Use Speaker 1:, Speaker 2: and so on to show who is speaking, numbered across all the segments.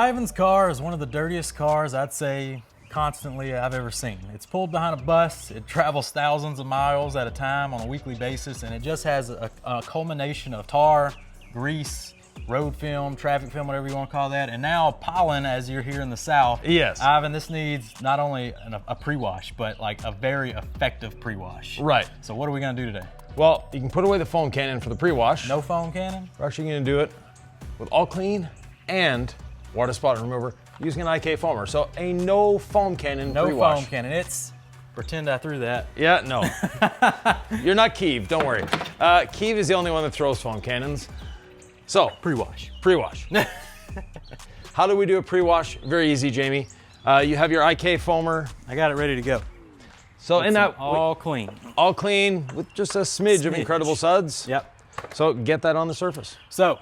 Speaker 1: Yvan's car is one of the dirtiest cars, I'd say, constantly I've ever seen. It's pulled behind a bus, it travels thousands of miles at a time on a weekly basis, and it just has a culmination of tar, grease, road film, traffic film, whatever you want to call that, and now pollen as you're here in the South.
Speaker 2: Yes.
Speaker 1: Yvan, this needs not only a pre-wash, but like a very effective pre-wash.
Speaker 2: Right.
Speaker 1: So what are we gonna do today?
Speaker 2: Well, you can put away the foam cannon for the pre-wash.
Speaker 1: No foam cannon?
Speaker 2: We're actually gonna do it with all clean and water spot remover using an IK foamer. So a no foam cannon
Speaker 1: No
Speaker 2: pre-wash.
Speaker 1: foam cannon. It's, pretend I threw that.
Speaker 2: Yeah, no. You're not Keeve, don't worry. Keeve is the only one that throws foam cannons. So,
Speaker 1: Pre-wash.
Speaker 2: pre-wash. How do we do a pre-wash? Very easy, Jamie. You have your IK foamer.
Speaker 1: I got it ready to go.
Speaker 2: So in that,
Speaker 1: all clean.
Speaker 2: all clean with just a smidge of Incredible Suds.
Speaker 1: Yep.
Speaker 2: So get that on the surface.
Speaker 1: So,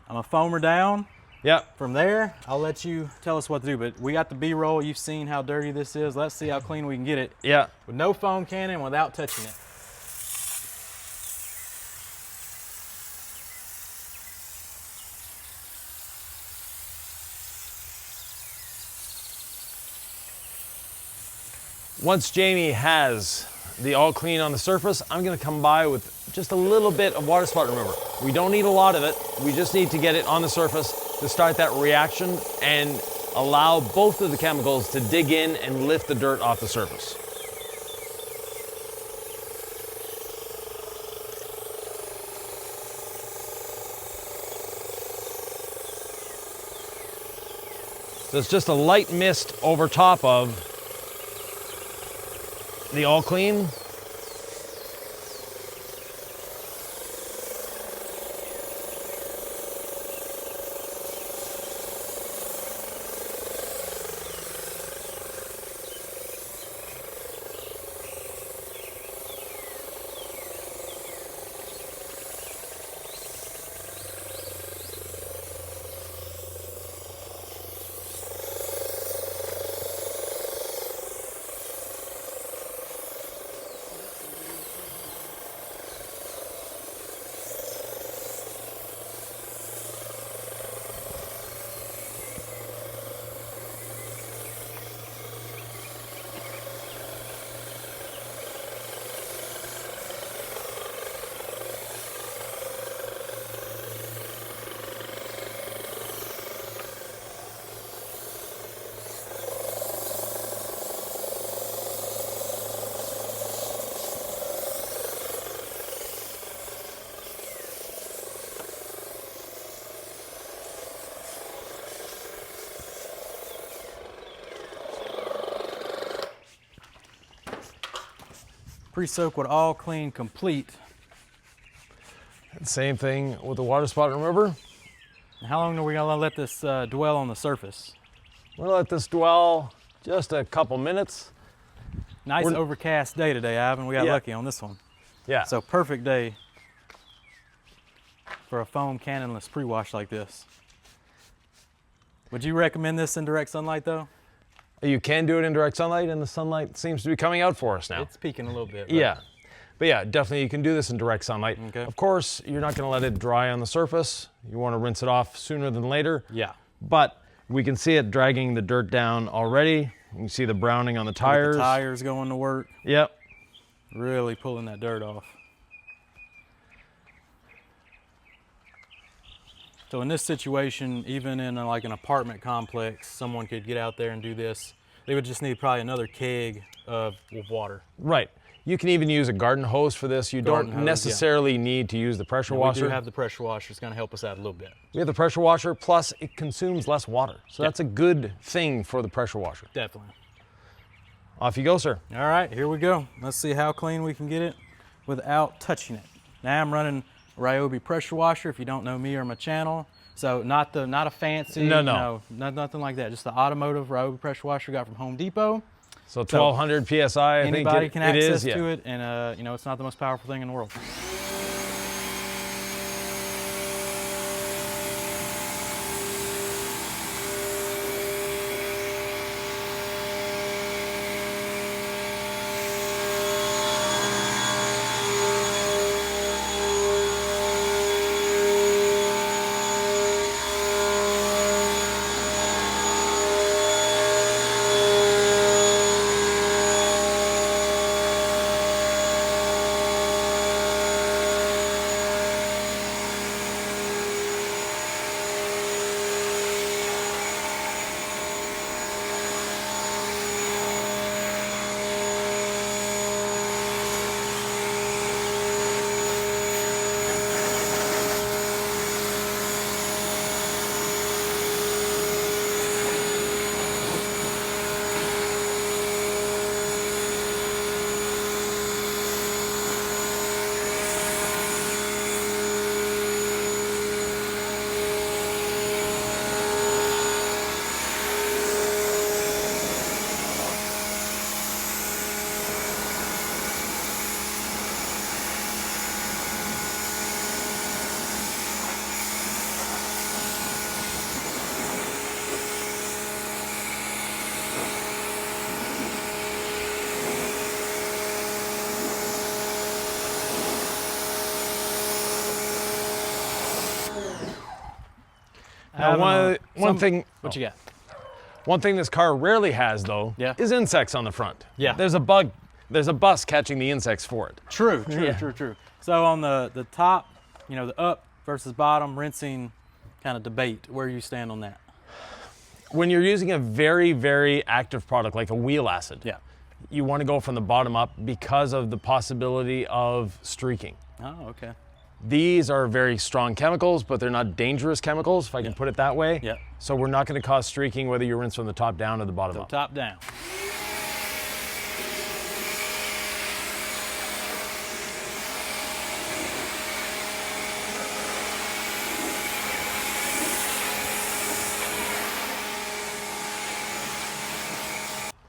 Speaker 1: I'm a foamer down.
Speaker 2: Yep.
Speaker 1: From there, I'll let you tell us what to do, but we got the B-roll. You've seen how dirty this is. Let's see how clean we can get it.
Speaker 2: Yeah.
Speaker 1: With no foam cannon, without touching it.
Speaker 2: Once Jamie has the all clean on the surface, I'm gonna come by with just a little bit of water spot remover. We don't need a lot of it. We just need to get it on the surface to start that reaction and allow both of the chemicals to dig in and lift the dirt off the surface. So it's just a light mist over top of the all clean.
Speaker 1: Pre-soak with all clean complete.
Speaker 2: Same thing with the water spot remover.
Speaker 1: How long are we gonna let this dwell on the surface?
Speaker 2: We'll let this dwell just a couple minutes.
Speaker 1: Nice overcast day today, Yvan. We got lucky on this one.
Speaker 2: Yeah.
Speaker 1: So perfect day for a foam cannonless pre-wash like this. Would you recommend this in direct sunlight though?
Speaker 2: You can do it in direct sunlight, and the sunlight seems to be coming out for us now.
Speaker 1: It's peaking a little bit.
Speaker 2: Yeah. But yeah, definitely you can do this in direct sunlight.
Speaker 1: Okay. Of
Speaker 2: course, you're not gonna let it dry on the surface. You wanna rinse it off sooner than later.
Speaker 1: Yeah.
Speaker 2: But we can see it dragging the dirt down already. You can see the browning on the tires.
Speaker 1: The tires going to work.
Speaker 2: Yep.
Speaker 1: Really pulling that dirt off. So in this situation, even in like an apartment complex, someone could get out there and do this. They would just need probably another keg of water.
Speaker 2: Right. You can even use a garden hose for this. You don't necessarily need to use the pressure washer.
Speaker 1: We do have the pressure washer. It's going to help us out a little bit.
Speaker 2: We have the pressure washer, plus it consumes less water. So that's a good thing for the pressure washer.
Speaker 1: Definitely.
Speaker 2: Off you go, sir.
Speaker 1: All right, here we go. Let's see how clean we can get it without touching it. Now I'm running Ryobi pressure washer, if you don't know me or my channel. So not a fancy, nothing like that. Just the automotive Ryobi pressure washer got from Home Depot.
Speaker 2: So 1200 PSI, I think
Speaker 1: anybody can access
Speaker 2: it is,
Speaker 1: to it, and it's not the most powerful thing in the world.
Speaker 2: One thing.
Speaker 1: What you got?
Speaker 2: One thing this car rarely has, though,
Speaker 1: Yeah.
Speaker 2: is insects on the front.
Speaker 1: Yeah.
Speaker 2: There's a bus catching the insects for it.
Speaker 1: True.
Speaker 2: Yeah.
Speaker 1: So on the top, the up versus bottom rinsing kind of debate, where you stand on that?
Speaker 2: When you're using a very, very active product like a wheel acid,
Speaker 1: Yeah.
Speaker 2: you want to go from the bottom up because of the possibility of streaking.
Speaker 1: Oh, okay.
Speaker 2: These are very strong chemicals, but they're not dangerous chemicals, if I can put it that way.
Speaker 1: Yeah.
Speaker 2: So we're not going to cause streaking whether you rinse from the top down or the bottom up.
Speaker 1: Top down.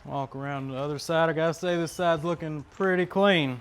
Speaker 1: Walk around the other side. I gotta say this side's looking pretty clean.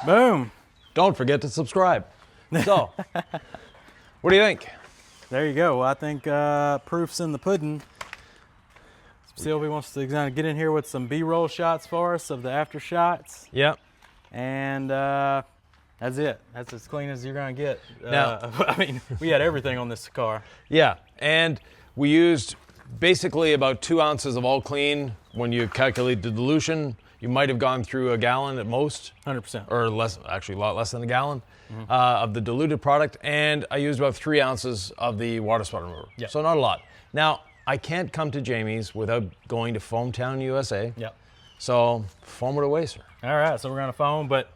Speaker 1: Boom.
Speaker 2: Don't forget to subscribe. So, what do you think?
Speaker 1: There you go. Well, I think proof's in the pudding. Sylvie wants to kind of get in here with some B-roll shots for us of the after shots.
Speaker 2: Yeah.
Speaker 1: And that's it. That's as clean as you're going to get.
Speaker 2: Now-
Speaker 1: I mean, we had everything on this car.
Speaker 2: Yeah, and we used basically about 2 ounces of all clean. When you calculate the dilution, you might have gone through a gallon at most.
Speaker 1: 100%.
Speaker 2: Or less, actually a lot less than a gallon of the diluted product. And I used about 3 ounces of the water spot remover.
Speaker 1: Yeah.
Speaker 2: So not a lot. Now, I can't come to Jamie's without going to Foam Town, USA.
Speaker 1: Yep.
Speaker 2: So foam it away, sir.
Speaker 1: All right, so we're going to foam, but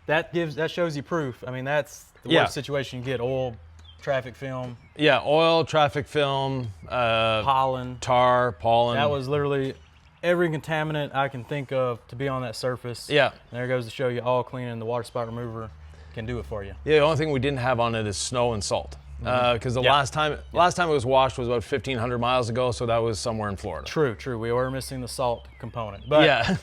Speaker 1: that shows you proof. I mean, that's the worst situation you get. Oil, traffic film,
Speaker 2: Yeah, oil, traffic film,
Speaker 1: pollen.
Speaker 2: tar, pollen.
Speaker 1: That was literally every contaminant I can think of to be on that surface.
Speaker 2: Yeah.
Speaker 1: And there goes to show you all clean, and the water spot remover can do it for you.
Speaker 2: Yeah, the only thing we didn't have on it is snow and salt. Because the last time it was washed was about 1,500 miles ago, so that was somewhere in Florida.
Speaker 1: True. We were missing the salt component. But
Speaker 2: Yeah.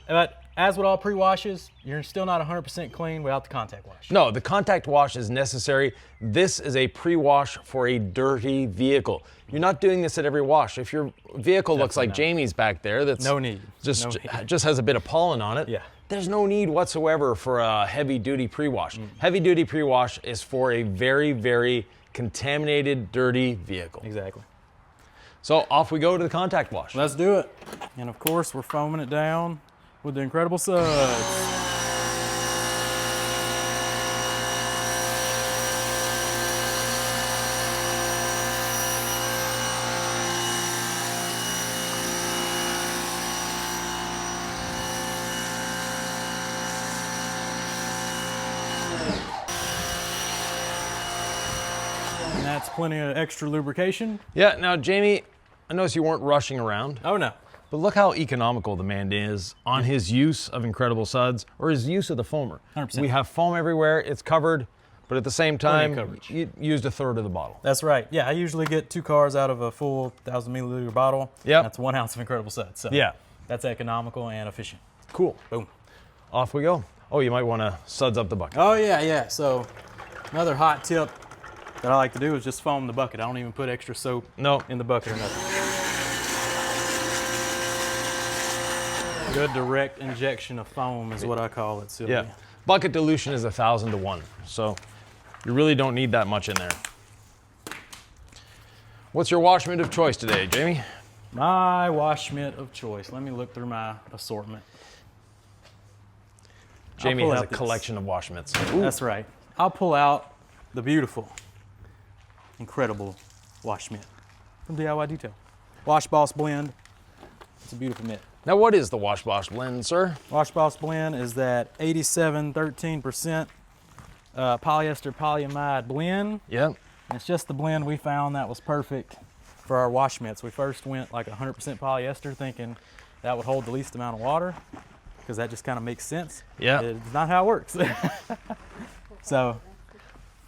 Speaker 1: But as with all pre-washes, you're still not 100% clean without the contact wash.
Speaker 2: No, the contact wash is necessary. This is a pre-wash for a dirty vehicle. You're not doing this at every wash. If your vehicle looks like Jamie's back there, that's
Speaker 1: No need.
Speaker 2: just has a bit of pollen on it.
Speaker 1: Yeah.
Speaker 2: There's no need whatsoever for a heavy-duty pre-wash. Heavy-duty pre-wash is for a very, very contaminated, dirty vehicle.
Speaker 1: Exactly.
Speaker 2: So off we go to the contact wash.
Speaker 1: Let's do it. And of course, we're foaming it down with the incredible suds. And that's plenty of extra lubrication.
Speaker 2: Yeah, now Jamie, I noticed you weren't rushing around.
Speaker 1: Oh no.
Speaker 2: But look how economical the man is on his use of Incredible Suds, or his use of the foamer.
Speaker 1: 100%.
Speaker 2: We have foam everywhere, it's covered, but at the same
Speaker 1: Plenty of
Speaker 2: time,
Speaker 1: coverage.
Speaker 2: you used a third of the bottle.
Speaker 1: That's right. Yeah, I usually get 2 cars out of a full 1,000 milliliter bottle.
Speaker 2: Yep.
Speaker 1: That's 1 ounce of Incredible Suds. So
Speaker 2: Yeah.
Speaker 1: that's economical and efficient.
Speaker 2: Cool.
Speaker 1: Boom.
Speaker 2: Off we go. Oh, you might want to suds up the bucket.
Speaker 1: Oh yeah. So another hot tip that I like to do is just foam the bucket. I don't even put extra soap
Speaker 2: No.
Speaker 1: in the bucket or nothing. Good direct injection of foam is what I call it, Sylvia.
Speaker 2: Yeah. Bucket dilution is 1,000 to 1, so you really don't need that much in there. What's your wash mitt of choice today, Jamie?
Speaker 1: My wash mitt of choice. Let me look through my assortment.
Speaker 2: Jamie has a collection of wash mitts.
Speaker 1: That's right. I'll pull out the beautiful, incredible wash mitt from DIY Detail. Wash Boss Blend. It's a beautiful mitt.
Speaker 2: Now, what is the Wash Boss Blend, sir?
Speaker 1: Wash Boss Blend is that 87-13% polyester polyamide blend.
Speaker 2: Yep.
Speaker 1: And it's just the blend we found that was perfect for our wash mitts. We first went like 100% polyester, thinking that would hold the least amount of water, because that just kind of makes sense.
Speaker 2: Yeah.
Speaker 1: It's not how it works. So,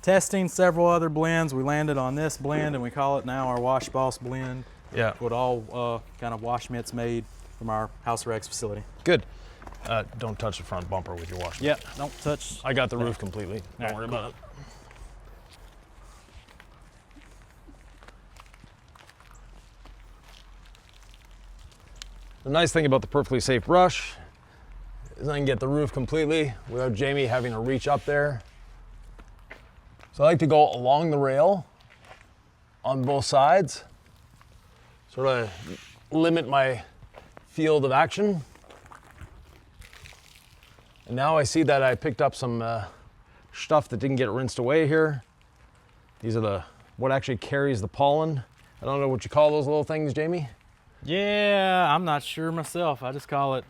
Speaker 1: testing several other blends, we landed on this blend, and we call it now our Wash Boss Blend.
Speaker 2: Yeah.
Speaker 1: With all kind of wash mitts made from our House Rex facility.
Speaker 2: Good. Don't touch the front bumper with your wash mitt.
Speaker 1: Yep, don't touch.
Speaker 2: I got the roof completely. Don't worry about it. The nice thing about the Perfectly Safe brush is I can get the roof completely without Jamie having to reach up there. So I like to go along the rail on both sides, sort of limit my field of action. And now I see that I picked up some stuff that didn't get rinsed away here. These are what actually carries the pollen. I don't know what you call those little things, Jamie.
Speaker 1: Yeah, I'm not sure myself. I just call it,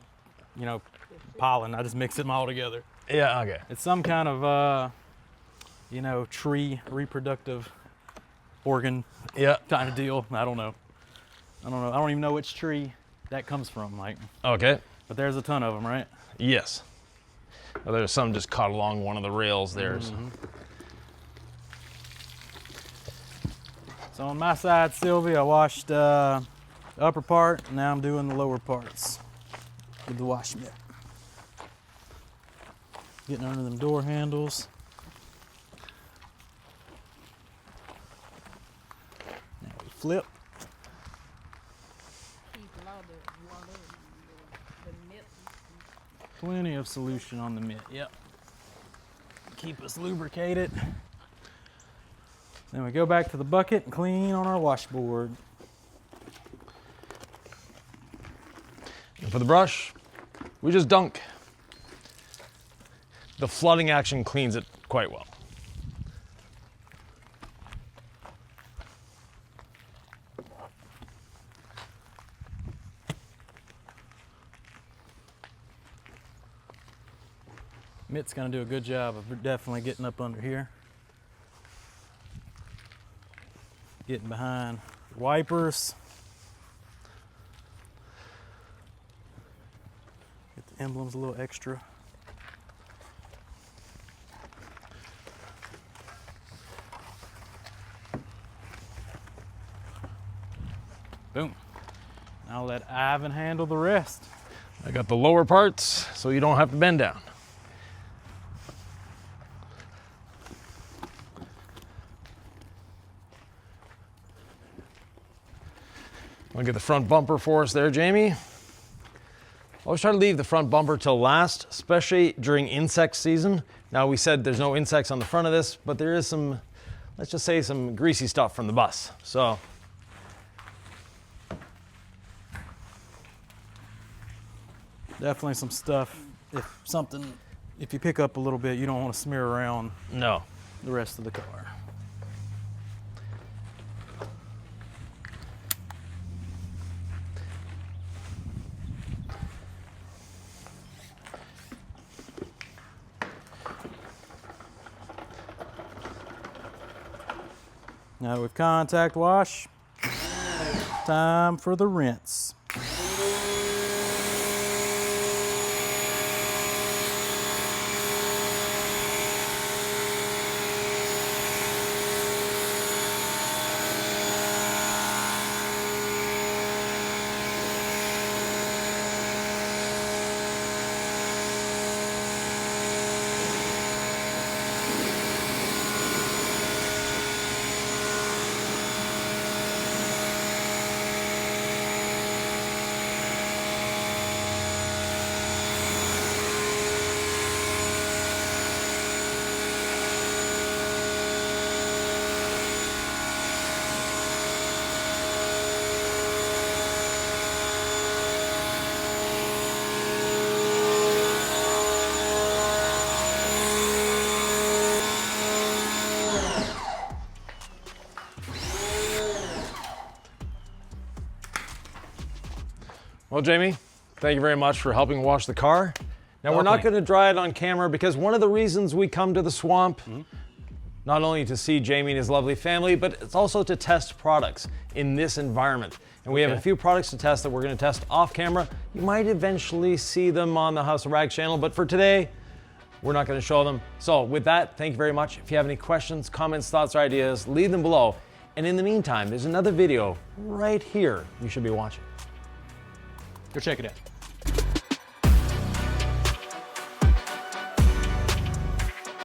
Speaker 1: pollen. I just mix them all together.
Speaker 2: Yeah, okay.
Speaker 1: It's some kind of, tree reproductive organ
Speaker 2: Yeah.
Speaker 1: kind of deal. I don't know. I don't even know which tree that comes from.
Speaker 2: Okay.
Speaker 1: But there's a ton of them, right?
Speaker 2: Yes. Well, there's some just caught along one of the rails there.
Speaker 1: Mm-hmm. So on my side, Sylvie, I washed the upper part, and now I'm doing the lower parts with the wash mitt. Getting under them door handles. Now we flip. Plenty of solution on the mitt, yep. Keep us lubricated. Then we go back to the bucket and clean on our washboard.
Speaker 2: And for the brush, we just dunk. The flooding action cleans it quite well.
Speaker 1: Mitt's gonna do a good job of definitely getting up under here. Getting behind wipers. Get the emblems a little extra. Boom. Now let Yvan handle the rest.
Speaker 2: I got the lower parts so you don't have to bend down. Look at the front bumper for us there, Jamie. Always try to leave the front bumper till last, especially during insect season. Now we said there's no insects on the front of this, but there is some, let's just say some greasy stuff from the bus. So.
Speaker 1: Definitely some stuff. If you pick up a little bit, you don't want to smear around
Speaker 2: No.
Speaker 1: the rest of the car. Now we've contact wash. Time for the rinse.
Speaker 2: Well, Jamie, thank you very much for helping wash the car. Now, we're not
Speaker 1: Welcome.
Speaker 2: going to dry it on camera because one of the reasons we come to the swamp, not only to see Jamie and his lovely family, but it's also to test products in this environment. And we have a few products to test that we're going to test off camera. You might eventually see them on the House of Rags channel, but for today, we're not going to show them. So with that, thank you very much. If you have any questions, comments, thoughts, or ideas, leave them below. And in the meantime, there's another video right here you should be watching.
Speaker 1: Go check it out.